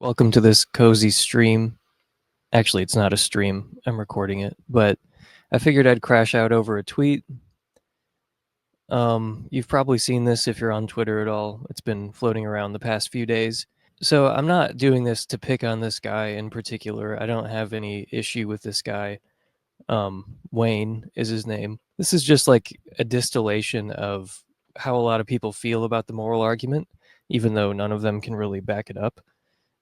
Welcome to this cozy stream. Actually, it's not a stream. I'm recording it, but I figured I'd crash out over a tweet. You've probably seen this if you're on Twitter at all. It's been floating around the past few days. So I'm not doing this to pick on this guy in particular. I don't have any issue with this guy. Wayne is his name. This is just like a distillation of how a lot of people feel about the moral argument, even though none of them can really back it up.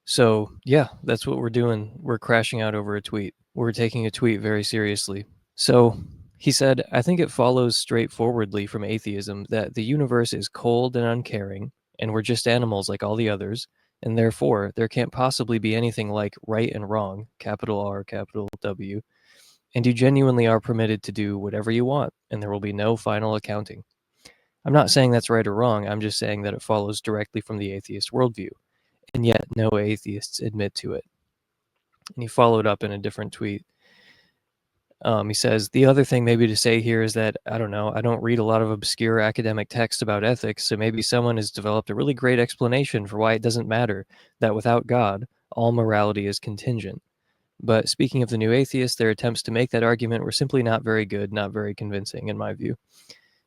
So, yeah, that's what we're doing. We're crashing out over a tweet. We're taking a tweet very seriously. So, he said, I think it follows straightforwardly from atheism that the universe is cold and uncaring, and we're just animals like all the others, and therefore there can't possibly be anything like right and wrong, capital R, capital W, and you genuinely are permitted to do whatever you want, and there will be no final accounting. I'm not saying that's right or wrong, I'm just saying that it follows directly from the atheist worldview, and yet no atheists admit to it. And he followed up in a different tweet. He says, the other thing maybe to say here is that, I don't know, I don't read a lot of obscure academic text about ethics, so maybe someone has developed a really great explanation for why it doesn't matter that without God, all morality is contingent. But speaking of the new atheists, their attempts to make that argument were simply not very good, not very convincing, in my view.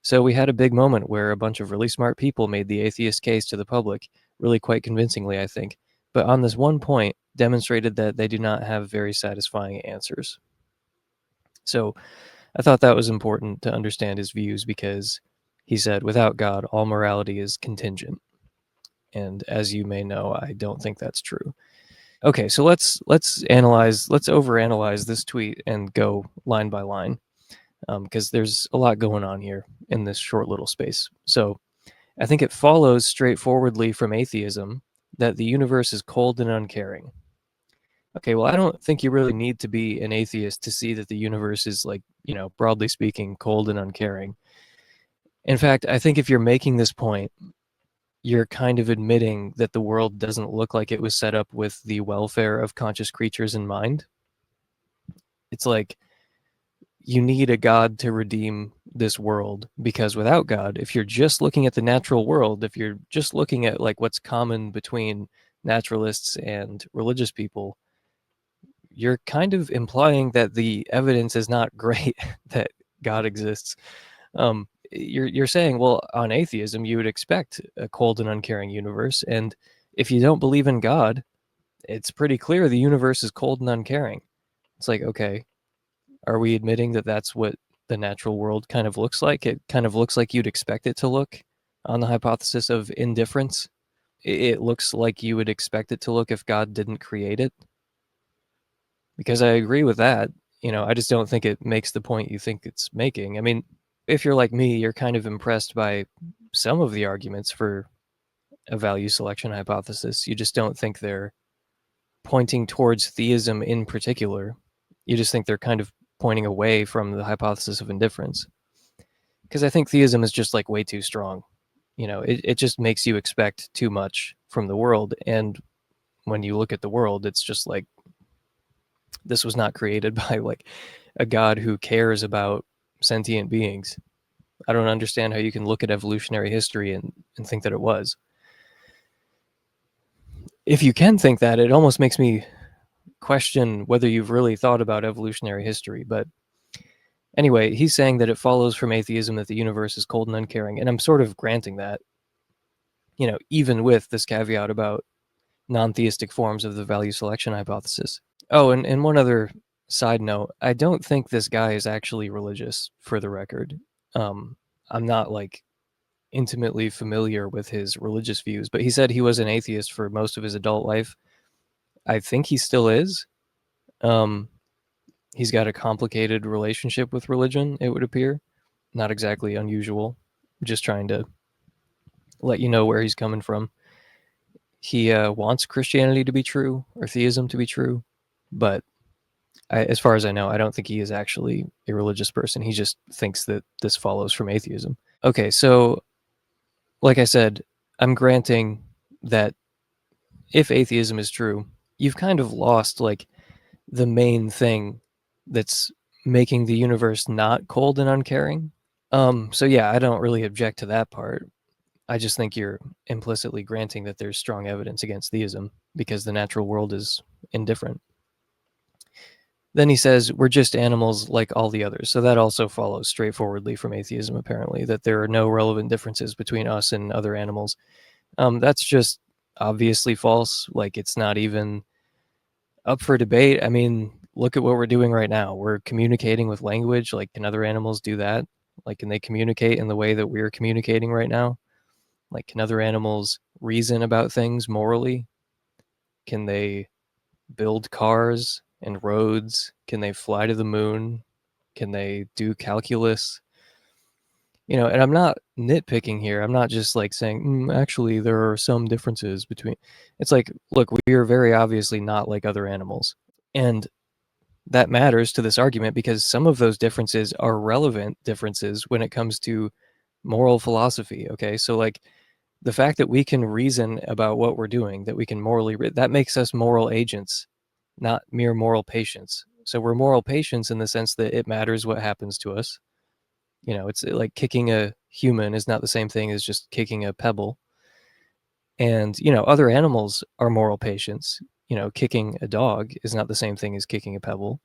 So we had a big moment where a bunch of really smart people made the atheist case to the public, really quite convincingly, I think, but on this one point demonstrated that they do not have very satisfying answers. So I thought that was important to understand his views because he said, without God, all morality is contingent. And as you may know, I don't think that's true. Okay, so let's overanalyze this tweet and go line by line, because there's a lot going on here in this short little space. So I think it follows straightforwardly from atheism that the universe is cold and uncaring. Okay, well, I don't think you really need to be an atheist to see that the universe is, like, broadly speaking, cold and uncaring. In fact, I think if you're making this point, you're kind of admitting that the world doesn't look like it was set up with the welfare of conscious creatures in mind. It's like you need a God to redeem this world, because without God, if you're just looking at the natural world, if you're just looking at like what's common between naturalists and religious people, you're kind of implying that the evidence is not great that God exists. You're saying, well, on atheism, you would expect a cold and uncaring universe, and if you don't believe in God, it's pretty clear the universe is cold and uncaring. It's like, okay, are we admitting that that's what the natural world kind of looks like? It kind of looks like you'd expect it to look on the hypothesis of indifference. It looks like you would expect it to look if God didn't create it. Because I agree with that. I just don't think it makes the point you think it's making. I mean, if you're like me, you're kind of impressed by some of the arguments for a value selection hypothesis. You just don't think they're pointing towards theism in particular. You just think they're kind of pointing away from the hypothesis of indifference. Because I think theism is just like way too strong. It just makes you expect too much from the world. And when you look at the world, it's just like, this was not created by like a God who cares about sentient beings. I don't understand how you can look at evolutionary history and think that it was. If you can think that, it almost makes me question whether you've really thought about evolutionary history. But anyway, he's saying that it follows from atheism that the universe is cold and uncaring, and I'm sort of granting that, even with this caveat about non-theistic forms of the value selection hypothesis. Oh, and one other side note, I don't think this guy is actually religious, for the record. I'm not like intimately familiar with his religious views, but he said he was an atheist for most of his adult life. I think he still is. He's got a complicated relationship with religion, it would appear. Not exactly unusual. Just trying to let you know where he's coming from. He wants Christianity to be true, or theism to be true, but as far as I know, I don't think he is actually a religious person. He just thinks that this follows from atheism. Okay, so like I said, I'm granting that if atheism is true, you've kind of lost like the main thing that's making the universe not cold and uncaring. So yeah, I don't really object to that part. I just think you're implicitly granting that there's strong evidence against theism. because the natural world is indifferent. Then he says, we're just animals like all the others. So that also follows straightforwardly from atheism, apparently, that there are no relevant differences between us and other animals. That's just obviously false. Like, it's not even up for debate. I mean, look at what we're doing right now. We're communicating with language. Like, can other animals do that? Like, can they communicate in the way that we're communicating right now? Like, can other animals reason about things morally? Can they build cars and roads? Can they fly to the moon? Can they do calculus? And I'm not nitpicking here. I'm not just like saying, actually, there are some differences between. It's like, look, we are very obviously not like other animals. And that matters to this argument because some of those differences are relevant differences when it comes to moral philosophy. Okay. So, like, the fact that we can reason about what we're doing, that we can morally, that makes us moral agents, not mere moral patients. So we're moral patients in the sense that it matters what happens to us. It's like kicking a human is not the same thing as just kicking a pebble. And, other animals are moral patients. Kicking a dog is not the same thing as kicking a pebble.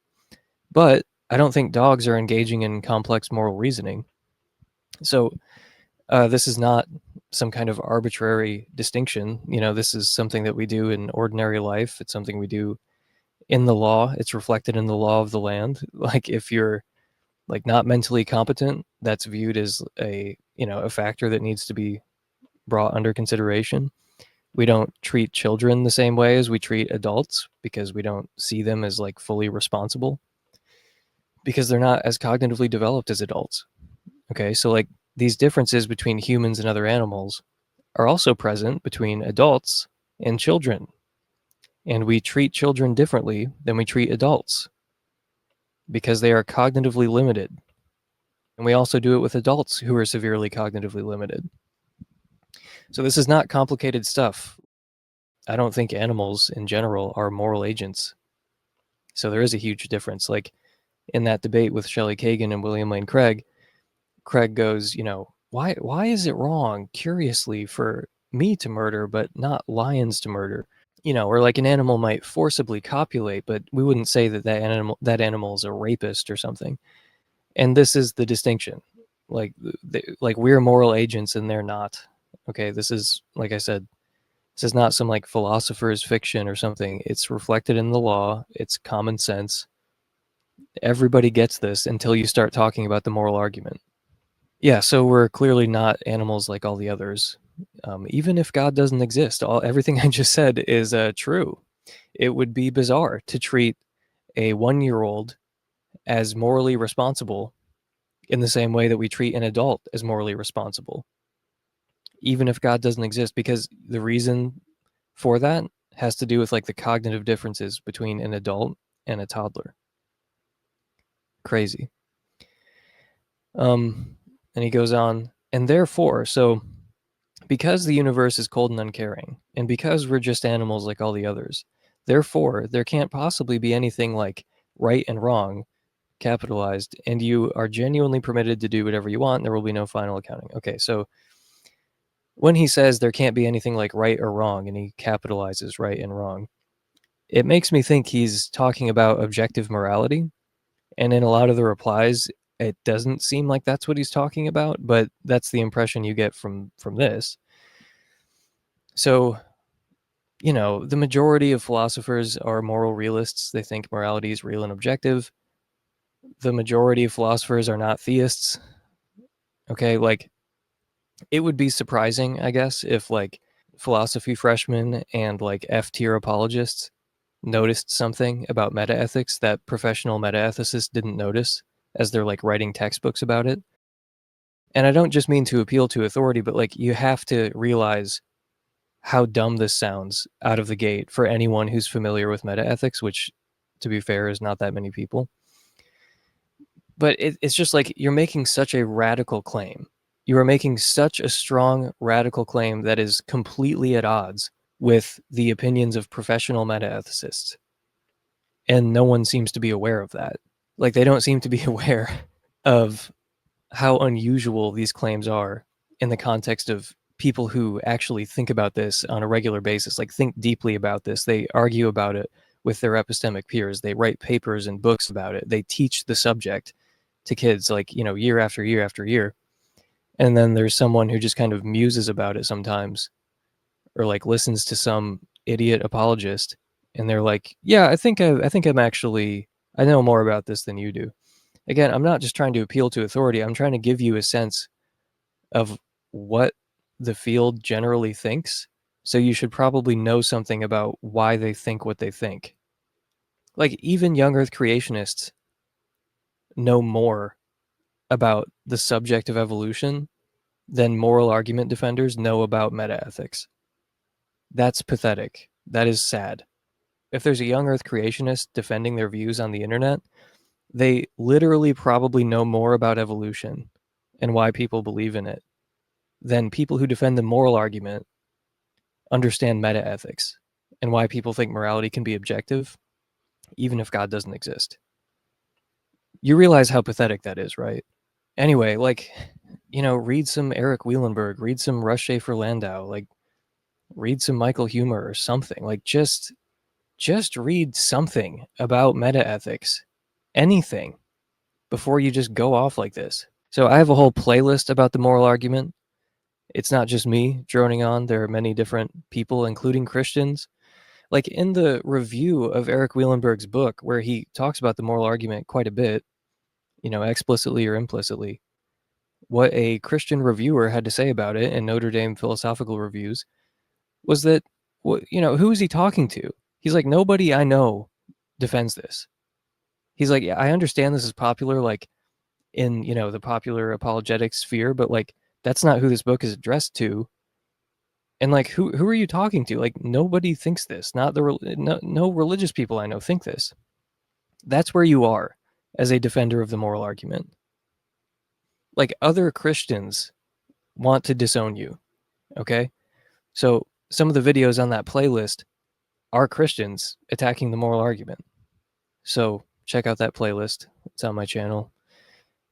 But I don't think dogs are engaging in complex moral reasoning. So this is not some kind of arbitrary distinction. This is something that we do in ordinary life. It's something we do in the law. It's reflected in the law of the land. Like, if you're like not mentally competent, that's viewed as a factor that needs to be brought under consideration. We don't treat children the same way as we treat adults because we don't see them as like fully responsible because they're not as cognitively developed as adults. Okay, so like these differences between humans and other animals are also present between adults and children. And we treat children differently than we treat adults because they are cognitively limited. And we also do it with adults who are severely cognitively limited. So this is not complicated stuff. I don't think animals in general are moral agents. So there is a huge difference. Like in that debate with Shelley Kagan and William Lane Craig, Craig goes, why is it wrong, curiously, for me to murder but not lions to murder? Or like an animal might forcibly copulate, but we wouldn't say that animal is a rapist or something. And this is the distinction. Like we're moral agents and they're not. Okay, this is, like I said, this is not some like philosopher's fiction or something. It's reflected in the law. It's common sense. Everybody gets this until you start talking about the moral argument. Yeah, so we're clearly not animals like all the others. Even if God doesn't exist, everything I just said is true. It would be bizarre to treat a 1-year-old as morally responsible in the same way that we treat an adult as morally responsible, even if God doesn't exist, because the reason for that has to do with like the cognitive differences between an adult and a toddler. Crazy. And he goes on, and therefore, so because the universe is cold and uncaring, and because we're just animals like all the others, therefore, there can't possibly be anything like right and wrong capitalized, and you are genuinely permitted to do whatever you want. There will be no final accounting. Okay, so when he says there can't be anything like right or wrong, and he capitalizes right and wrong, it makes me think he's talking about objective morality. And in a lot of the replies, it doesn't seem like that's what he's talking about, but that's the impression you get from this. So, the majority of philosophers are moral realists. They think morality is real and objective. The majority of philosophers are not theists. Okay, like it would be surprising, I guess, if like philosophy freshmen and like F-tier apologists noticed something about metaethics that professional metaethicists didn't notice as they're like writing textbooks about it. And I don't just mean to appeal to authority, but like you have to realize how dumb this sounds out of the gate for anyone who's familiar with metaethics, which, to be fair, is not that many people. But it's just like you're making such a radical claim. You are making such a strong radical claim that is completely at odds with the opinions of professional metaethicists. And no one seems to be aware of that. Like they don't seem to be aware of how unusual these claims are in the context of people who actually think about this on a regular basis, like think deeply about this. They argue about it with their epistemic peers. They write papers and books about it. They teach the subject to kids, like, year after year after year. And then there's someone who just kind of muses about it sometimes, or like listens to some idiot apologist, and they're like, "Yeah, I know more about this than you do." Again, I'm not just trying to appeal to authority. I'm trying to give you a sense of what the field generally thinks. So you should probably know something about why they think what they think. Like, even young Earth creationists know more about the subject of evolution than moral argument defenders know about metaethics. That's pathetic. That is sad. If there's a young Earth creationist defending their views on the internet, they literally probably know more about evolution and why people believe in it than people who defend the moral argument understand metaethics and why people think morality can be objective, even if God doesn't exist. You realize how pathetic that is, right? Anyway, like, read some Eric Wielenberg, read some Russ Schaefer Landau, like, read some Michael Humer or something. Like, just read something about metaethics, anything, before you just go off like this. So I have a whole playlist about the moral argument. It's not just me droning on. There are many different people, including Christians. Like, in the review of Eric Wielenberg's book, where he talks about the moral argument quite a bit, explicitly or implicitly, what a Christian reviewer had to say about it in Notre Dame Philosophical Reviews was that, who is he talking to? He's like, nobody I know defends this. He's like, yeah, I understand this is popular, like, in, the popular apologetic sphere, but, like, that's not who this book is addressed to. And, like, who are you talking to? Like, nobody thinks this. Not no religious people I know think this. That's where you are as a defender of the moral argument. Like, other Christians want to disown you, okay? So some of the videos on that playlist are Christians attacking the moral argument. So check out that playlist. It's on my channel.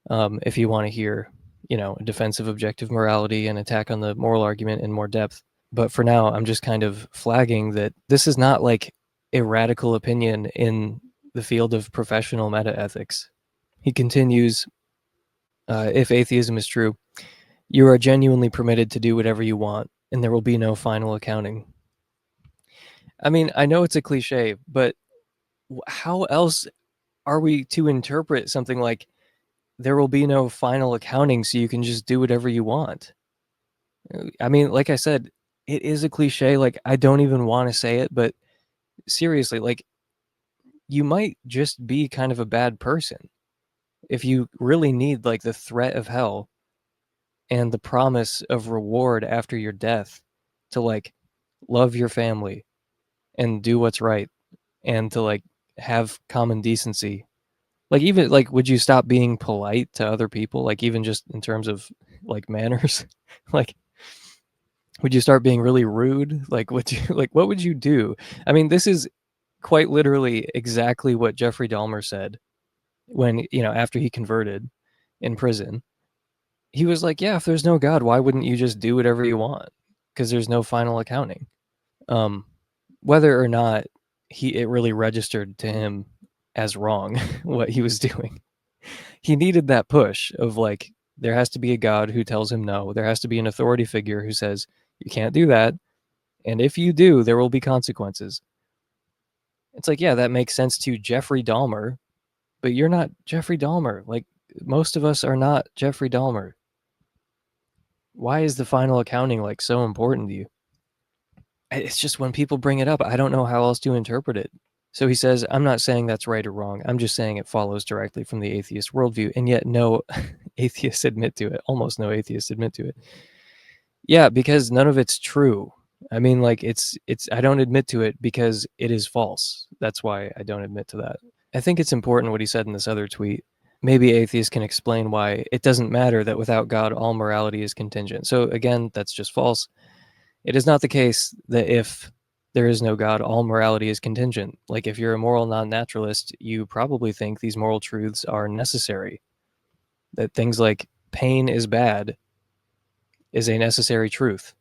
If you want to hear, a defense of objective morality and attack on the moral argument in more depth. But for now, I'm just kind of flagging that this is not like a radical opinion in the field of professional metaethics. He continues, if atheism is true, you are genuinely permitted to do whatever you want, and there will be no final accounting. I mean, I know it's a cliche, but how else are we to interpret something like there will be no final accounting, so you can just do whatever you want? I mean, like I said, it is a cliche. Like, I don't even want to say it, but seriously, like, you might just be kind of a bad person if you really need, like, the threat of hell and the promise of reward after your death to, like, love your family and do what's right and to, like, have common decency. Like, even, like, would you stop being polite to other people? Like, even just in terms of, like, manners? Like, would you start being really rude? Like, would you, like, what would you do? I mean, this is quite literally exactly what Jeffrey Dahmer said when, after he converted in prison. He was like, yeah, if there's no God, why wouldn't you just do whatever you want? Because there's no final accounting. Whether or not it really registered to him as wrong what he was doing, he needed that push of, like, there has to be a God who tells him no. There has to be an authority figure who says, you can't do that. And if you do, there will be consequences. It's like, yeah, that makes sense to Jeffrey Dahmer, but you're not Jeffrey Dahmer. Like, most of us are not Jeffrey Dahmer. Why is the final accounting, like, so important to you? It's just when people bring it up, I don't know how else to interpret it. So he says, I'm not saying that's right or wrong. I'm just saying it follows directly from the atheist worldview. And yet no atheists admit to it. Almost no atheists admit to it. Yeah, because none of it's true. I mean, like, I don't admit to it because it is false. That's why I don't admit to that. I think it's important what he said in this other tweet. Maybe atheists can explain why it doesn't matter that without God, all morality is contingent. So again, that's just false. It is not the case that if there is no God, all morality is contingent. Like, if you're a moral non-naturalist, you probably think these moral truths are necessary. That things like pain is bad is a necessary truth.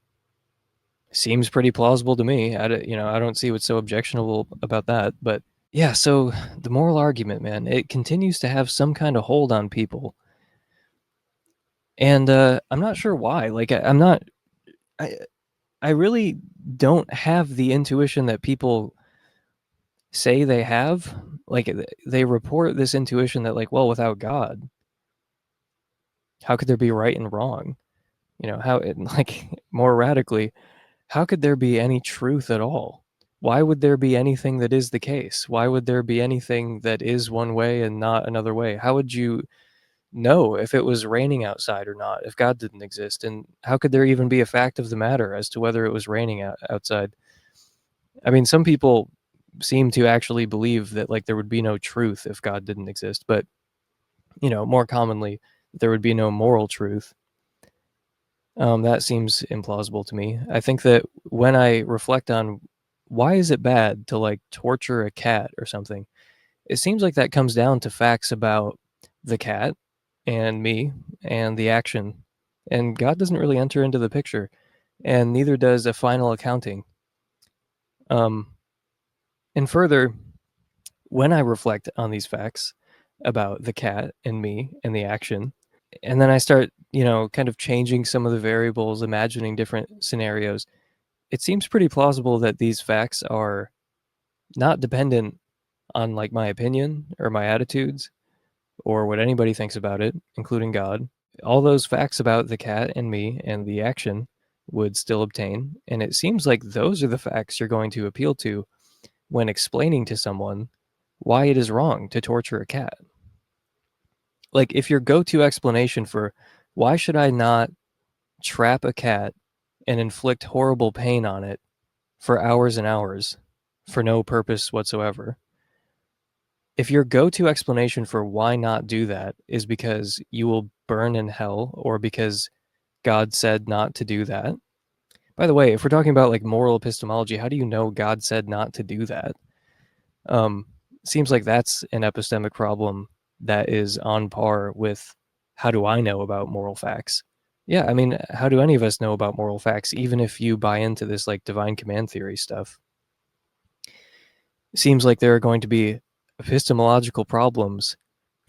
Seems pretty plausible to me. I don't see what's so objectionable about that. But yeah, so the moral argument, man, it continues to have some kind of hold on people, and I'm not sure why. Like, I'm not. I I really don't have the intuition that people say they have. Like, they report this intuition that, like, well, without God, how could there be right and wrong? How it, like, more radically, how could there be any truth at all? Why would there be anything that is the case? Why would there be anything that is one way and not another way? How would you know if it was raining outside or not, if God didn't exist? And how could there even be a fact of the matter as to whether it was raining outside? I mean, some people seem to actually believe that, like, there would be no truth if God didn't exist, but more commonly, there would be no moral truth. That seems implausible to me. I think that when I reflect on why is it bad to, like, torture a cat or something, it seems like that comes down to facts about the cat and me and the action. And God doesn't really enter into the picture, and neither does a final accounting. Um, and further, when I reflect on these facts about the cat and me and the action, and then I start, kind of changing some of the variables, imagining different scenarios, it seems pretty plausible that these facts are not dependent on, like, my opinion or my attitudes or what anybody thinks about it, including God. All those facts about the cat and me and the action would still obtain, and it seems like those are the facts you're going to appeal to when explaining to someone why it is wrong to torture a cat. Like, if your go-to explanation for why should I not trap a cat and inflict horrible pain on it for hours and hours for no purpose whatsoever, if your go-to explanation for why not do that is because you will burn in hell or because God said not to do that. By the way, if we're talking about, like, moral epistemology, how do you know God said not to do that? Um, Seems like that's an epistemic problem that is on par with how do I know about moral facts? Yeah, I mean, how do any of us know about moral facts, even if you buy into this, like, divine command theory stuff? It seems like there are going to be epistemological problems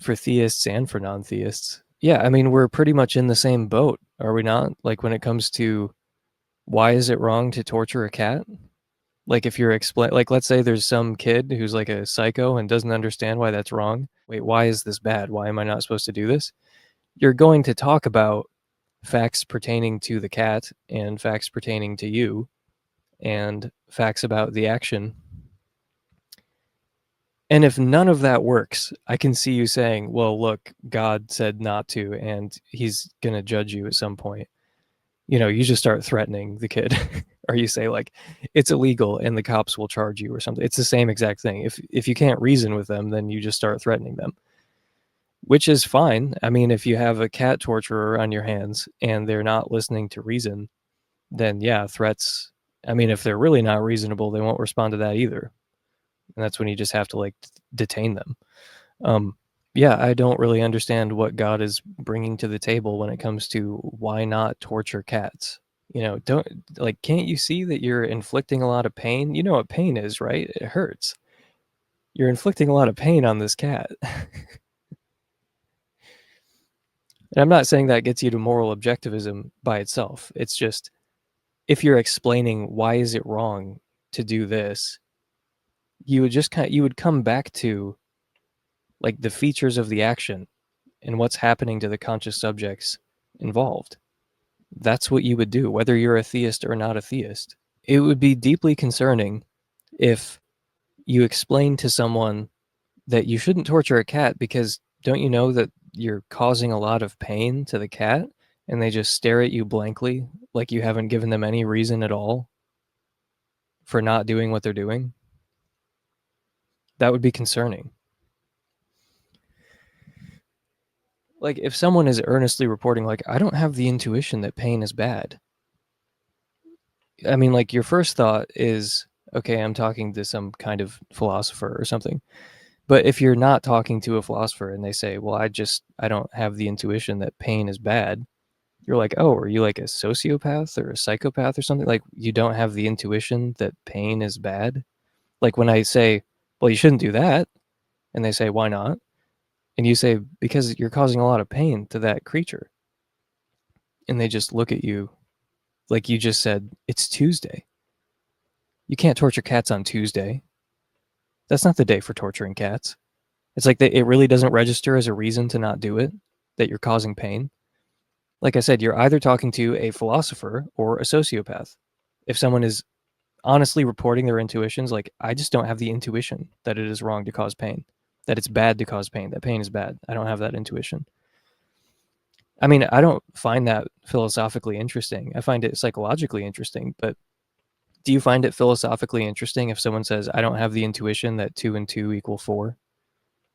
for theists and for non-theists. Yeah, I mean, we're pretty much in the same boat, are we not? Like, when it comes to why is it wrong to torture a cat? Like, if you're like, let's say there's some kid who's like a psycho and doesn't understand why that's wrong. Wait, why is this bad? Why am I not supposed to do this? You're going to talk about facts pertaining to the cat and facts pertaining to you and facts about the action. And if none of that works, I can see you saying, well, look, God said not to, and he's going to judge you at some point. You just start threatening the kid, or you say, like, it's illegal and the cops will charge you or something. It's the same exact thing. If you can't reason with them, then you just start threatening them, which is fine. I mean, if you have a cat torturer on your hands and they're not listening to reason, then yeah, threats. I mean, if they're really not reasonable, they won't respond to that either. And that's when you just have to, like, detain them. Um, yeah, I don't really understand what God is bringing to the table when it comes to why not torture cats. Don't, like, can't you see that you're inflicting a lot of pain? You know what pain is, right? It hurts. You're inflicting a lot of pain on this cat. And I'm not saying that gets you to moral objectivism by itself. It's just, if you're explaining why is it wrong to do this, you would come back to, like, the features of the action and what's happening to the conscious subjects involved. That's what you would do, whether you're a theist or not a theist. It would be deeply concerning if you explain to someone that you shouldn't torture a cat because don't you know that you're causing a lot of pain to the cat, and they just stare at you blankly like you haven't given them any reason at all for not doing what they're doing. That would be concerning. Like, if someone is earnestly reporting, like, I don't have the intuition that pain is bad. I mean, like, your first thought is, okay, I'm talking to some kind of philosopher or something. But if you're not talking to a philosopher and they say, well, I don't have the intuition that pain is bad, You're like, oh, are you like a sociopath or a psychopath or something? Like, you don't have the intuition that pain is bad? Like, when I say, well, you shouldn't do that, and they say, why not? And you say, because you're causing a lot of pain to that creature. And they just look at you like you just said, it's Tuesday. You can't torture cats on Tuesday. That's not the day for torturing cats. It's like it really doesn't register as a reason to not do it, that you're causing pain. Like I said, you're either talking to a philosopher or a sociopath. If someone is honestly reporting their intuitions, like, I just don't have the intuition that it is wrong to cause pain, that it's bad to cause pain, that pain is bad. I don't have that intuition. I mean, I don't find that philosophically interesting. I find it psychologically interesting, but do you find it philosophically interesting if someone says, I don't have the intuition that 2 and 2 equal 4?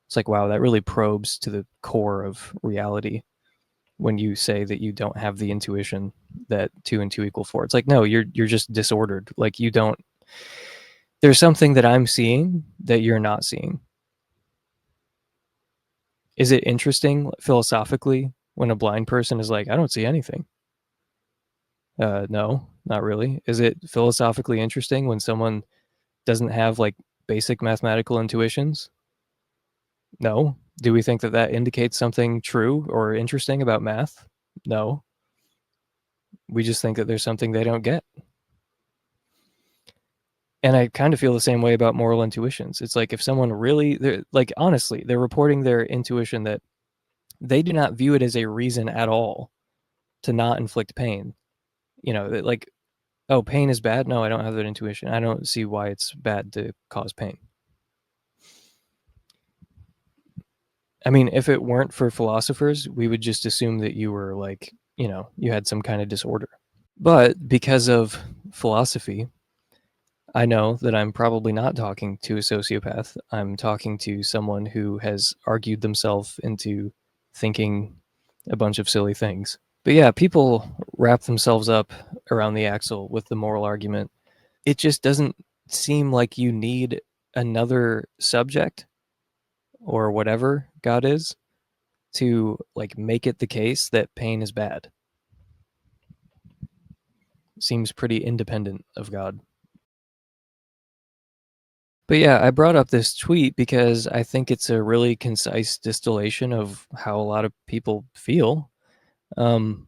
It's like, wow, that really probes to the core of reality when you say that you don't have the intuition that 2 and 2 equal 4. It's like, no, you're just disordered. Like, you don't, there's something that I'm seeing that you're not seeing. Is it interesting philosophically when a blind person is like, I don't see anything? No, not really. Is it philosophically interesting when someone doesn't have like basic mathematical intuitions? No. Do we think that that indicates something true or interesting about math? No. We just think that there's something they don't get. And I kind of feel the same way about moral intuitions. It's like, if someone really, they're like, honestly, they're reporting their intuition that they do not view it as a reason at all to not inflict pain. You know, like, oh, pain is bad? No, I don't have that intuition. I don't see why it's bad to cause pain. I mean, if it weren't for philosophers, we would just assume that you were like, you know, you had some kind of disorder. But because of philosophy, I know that I'm probably not talking to a sociopath. I'm talking to someone who has argued themselves into thinking a bunch of silly things. But yeah, people wrap themselves up around the axle with the moral argument. It just doesn't seem like you need another subject or whatever God is to like make it the case that pain is bad. Seems pretty independent of God. But yeah, I brought up this tweet because I think it's a really concise distillation of how a lot of people feel. Um,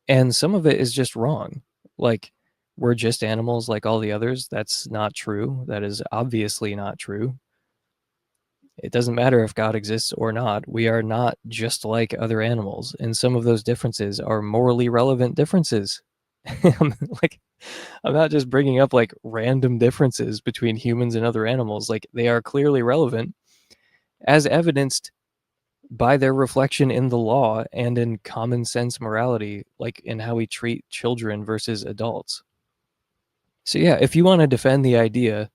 and some of it is just wrong. Like, we're just animals like all the others. That's not true. That is obviously not true. It doesn't matter if God exists or not. We are not just like other animals. And some of those differences are morally relevant differences. Like, I'm not just bringing up like random differences between humans and other animals. Like, they are clearly relevant, as evidenced by their reflection in the law and in common sense morality, like in how we treat children versus adults. So, yeah, if you want to defend the idea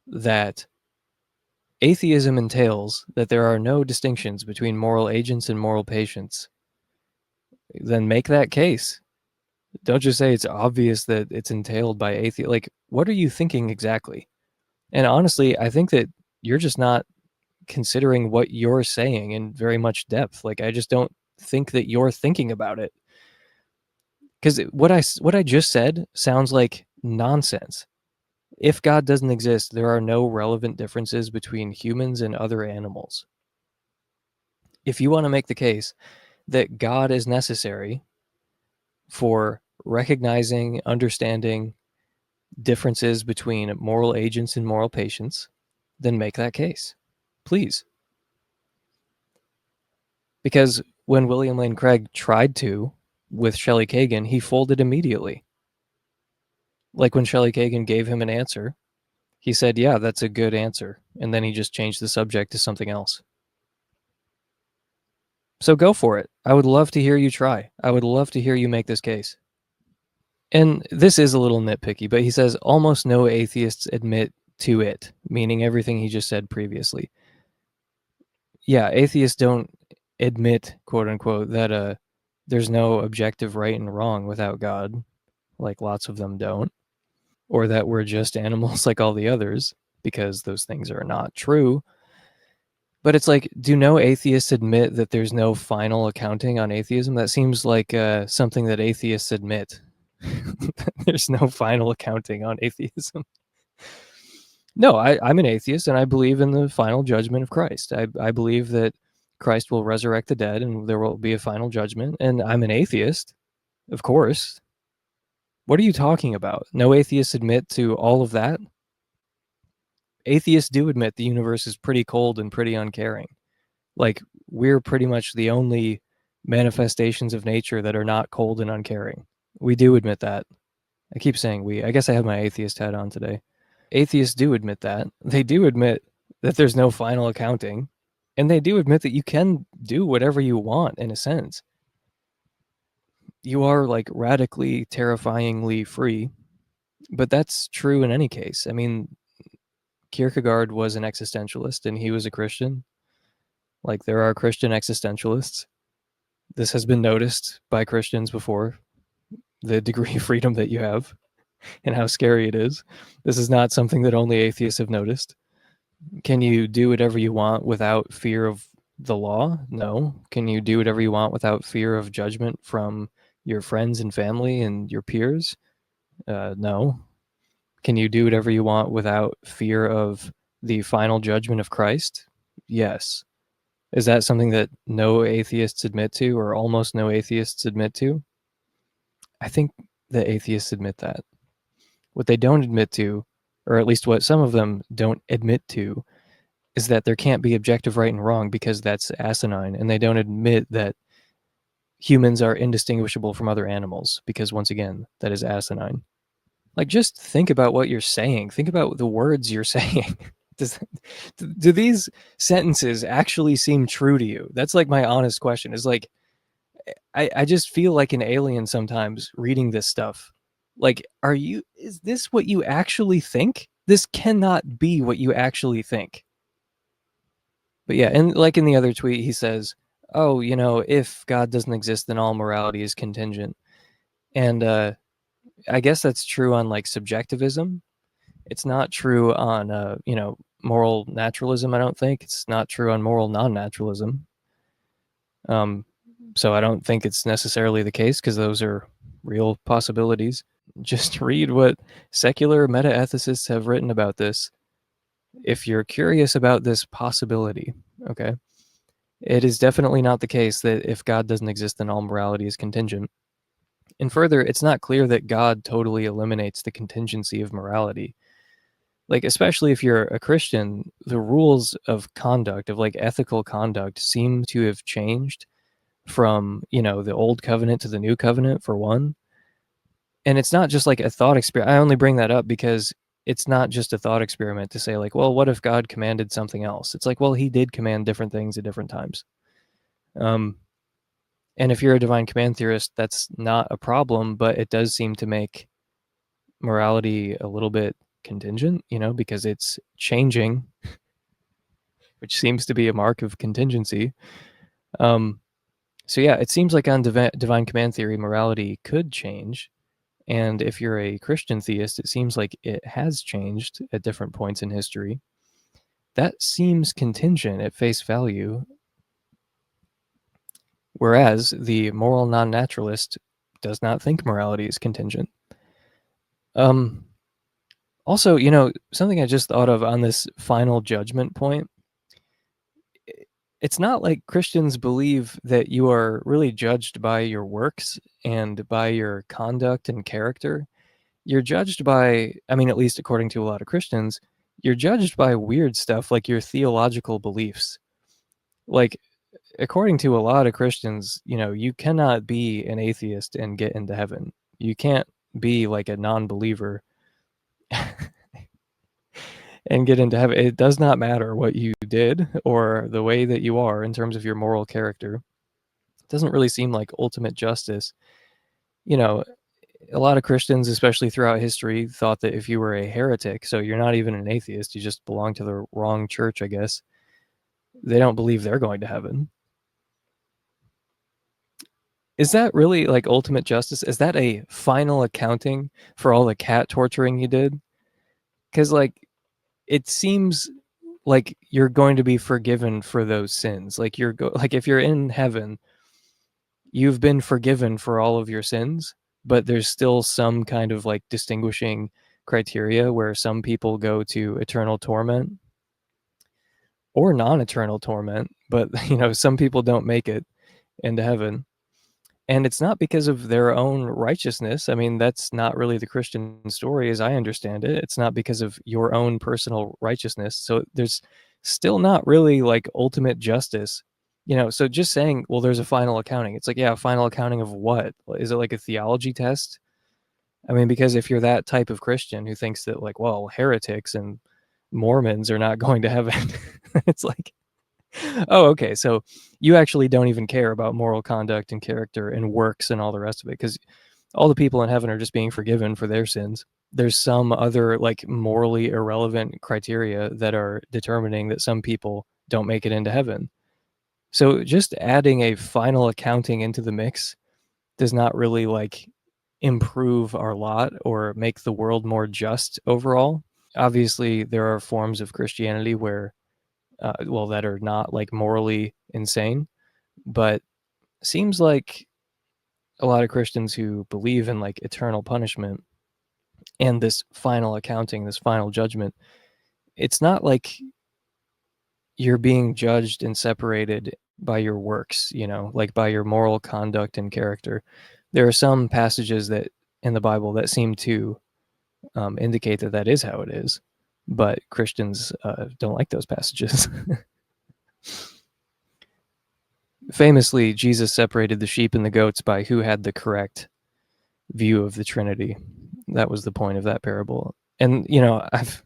that atheism entails that there are no distinctions between moral agents and moral patients, then make that case. Don't just say it's obvious that it's entailed by atheism. Like, what are you thinking exactly? And honestly, I think that you're just not considering what you're saying in very much depth. Like, I just don't think that you're thinking about it. Because what I just said sounds like nonsense. If God doesn't exist, there are no relevant differences between humans and other animals. If you want to make the case that God is necessary for recognizing, understanding differences between moral agents and moral patients, then make that case. Please. Because when William Lane Craig tried to with Shelley Kagan, he folded immediately. Like, when Shelley Kagan gave him an answer, he said, yeah, that's a good answer. And then he just changed the subject to something else. So go for it. I would love to hear you try. I would love to hear you make this case. And this is a little nitpicky, but he says almost no atheists admit to it, meaning everything he just said previously. Yeah, atheists don't admit, quote unquote, that there's no objective right and wrong without God, like lots of them don't, or that we're just animals like all the others, because those things are not true. But it's like, do no atheists admit that there's no final accounting on atheism? That seems like something that atheists admit. There's no final accounting on atheism. No, I'm an atheist, and I believe in the final judgment of Christ. I believe that Christ will resurrect the dead, and there will be a final judgment. And I'm an atheist, of course. What are you talking about? No atheists admit to all of that? Atheists do admit the universe is pretty cold and pretty uncaring. Like, we're pretty much the only manifestations of nature that are not cold and uncaring. We do admit that. I keep saying we. I guess I have my atheist hat on today. Atheists do admit that. They do admit that there's no final accounting. And they do admit that you can do whatever you want, in a sense. You are, like, radically, terrifyingly free. But that's true in any case. I mean, Kierkegaard was an existentialist, and he was a Christian. Like, there are Christian existentialists. This has been noticed by Christians before, the degree of freedom that you have and how scary it is. This is not something that only atheists have noticed. Can you do whatever you want without fear of the law? No. Can you do whatever you want without fear of judgment from your friends and family and your peers? No. Can you do whatever you want without fear of the final judgment of Christ? Yes. Is that something that no atheists admit to, or almost no atheists admit to? I think the atheists admit that. What they don't admit to, or at least what some of them don't admit to, is that there can't be objective right and wrong, because that's asinine. And they don't admit that humans are indistinguishable from other animals, because once again, that is asinine. Like, just think about what you're saying. Think about the words you're saying. Do these sentences actually seem true to you? That's like my honest question. Is like, I just feel like an alien sometimes reading this stuff. Like, is this what you actually think? This cannot be what you actually think. But yeah, and like in the other tweet, he says, oh, if God doesn't exist, then all morality is contingent. And I guess that's true on, like, subjectivism. It's not true on, moral naturalism, I don't think. It's not true on moral non-naturalism. So I don't think it's necessarily the case, because those are real possibilities. Just read what secular meta-ethicists have written about this. If you're curious about this possibility, okay? It is definitely not the case that if God doesn't exist, then all morality is contingent. And further, it's not clear that God totally eliminates the contingency of morality. Like, especially if you're a Christian, the rules of conduct, of, like, ethical conduct, seem to have changed from, the old covenant to the new covenant, for one. And it's not just like a thought experiment. I only bring that up because it's not just a thought experiment to say, like, well, what if God commanded something else? It's like, well, he did command different things at different times. And if you're a divine command theorist, that's not a problem, but it does seem to make morality a little bit contingent, because it's changing, which seems to be a mark of contingency. So yeah, it seems like on divine command theory, morality could change. And if you're a Christian theist, it seems like it has changed at different points in history. That seems contingent at face value. Whereas the moral non-naturalist does not think morality is contingent. Also, something I just thought of on this final judgment point, it's not like Christians believe that you are really judged by your works and by your conduct and character. You're judged by, I mean, at least according to a lot of Christians, you're judged by weird stuff like your theological beliefs. Like, according to a lot of Christians, you cannot be an atheist and get into heaven. You can't be like a non-believer and get into heaven. It does not matter what you did or the way that you are in terms of your moral character. It doesn't really seem like ultimate justice. A lot of Christians, especially throughout history, thought that if you were a heretic, so you're not even an atheist, you just belong to the wrong church, I guess, they don't believe they're going to heaven. Is that really, like, ultimate justice? Is that a final accounting for all the cat torturing you did? Because, like, it seems like, you're going to be forgiven for those sins. Like, like, if you're in heaven, you've been forgiven for all of your sins, but there's still some kind of, like, distinguishing criteria where some people go to eternal torment or non-eternal torment, but, some people don't make it into heaven. And it's not because of their own righteousness. I mean, that's not really the Christian story as I understand it. It's not because of your own personal righteousness. So there's still not really like ultimate justice. So just saying, well, there's a final accounting. It's like, yeah, a final accounting of what? Is it like a theology test? I mean, because if you're that type of Christian who thinks that like, well, heretics and Mormons are not going to heaven, it's like, oh, okay. So you actually don't even care about moral conduct and character and works and all the rest of it because all the people in heaven are just being forgiven for their sins. There's some other like morally irrelevant criteria that are determining that some people don't make it into heaven. So just adding a final accounting into the mix does not really like improve our lot or make the world more just overall. Obviously, there are forms of Christianity where well, that are not like morally insane, but seems like a lot of Christians who believe in like eternal punishment and this final accounting, this final judgment, it's not like you're being judged and separated by your works, like by your moral conduct and character. There are some passages that in the Bible that seem to indicate that that is how it is, but Christians don't like those passages. Famously, Jesus separated the sheep and the goats by who had the correct view of the Trinity. That was the point of that parable. And, I've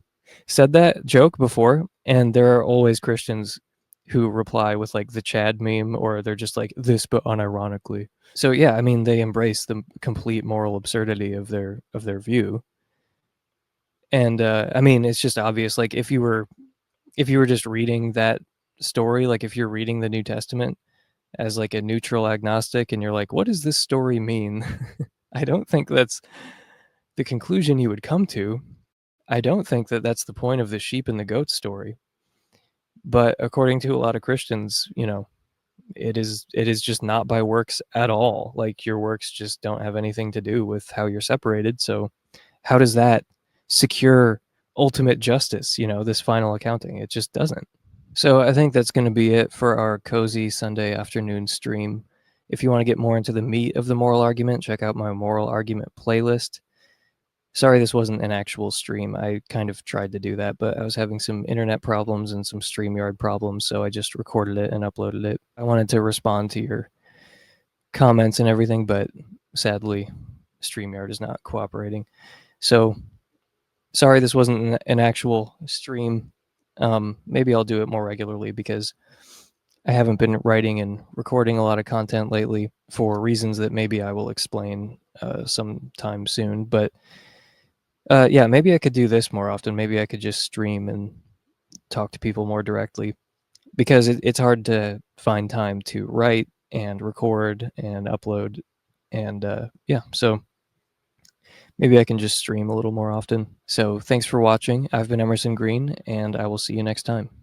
said that joke before, and there are always Christians who reply with like the Chad meme, or they're just like this, but unironically. So yeah, I mean, they embrace the complete moral absurdity of their view. And I mean, it's just obvious. Like if you were just reading that story, like if you're reading the New Testament as like a neutral agnostic and you're like, what does this story mean? I don't think that's the conclusion you would come to. I don't think that that's the point of the sheep and the goat story. But according to a lot of Christians, it is just not by works at all. Like your works just don't have anything to do with how you're separated. So how does that secure ultimate justice, this final accounting? It just doesn't. So I think that's going to be it for our cozy Sunday afternoon stream. If you want to get more into the meat of the moral argument, check out my moral argument playlist. Sorry this wasn't an actual stream. I kind of tried to do that, but I was having some internet problems and some StreamYard problems, so I just recorded it and uploaded it. I wanted to respond to your comments and everything, but sadly, StreamYard is not cooperating. So sorry this wasn't an actual stream. Maybe I'll do it more regularly because I haven't been writing and recording a lot of content lately for reasons that maybe I will explain sometime soon. But yeah, maybe I could do this more often. Maybe I could just stream and talk to people more directly because it's hard to find time to write and record and upload. And yeah, so maybe I can just stream a little more often. So thanks for watching. I've been Emerson Green, and I will see you next time.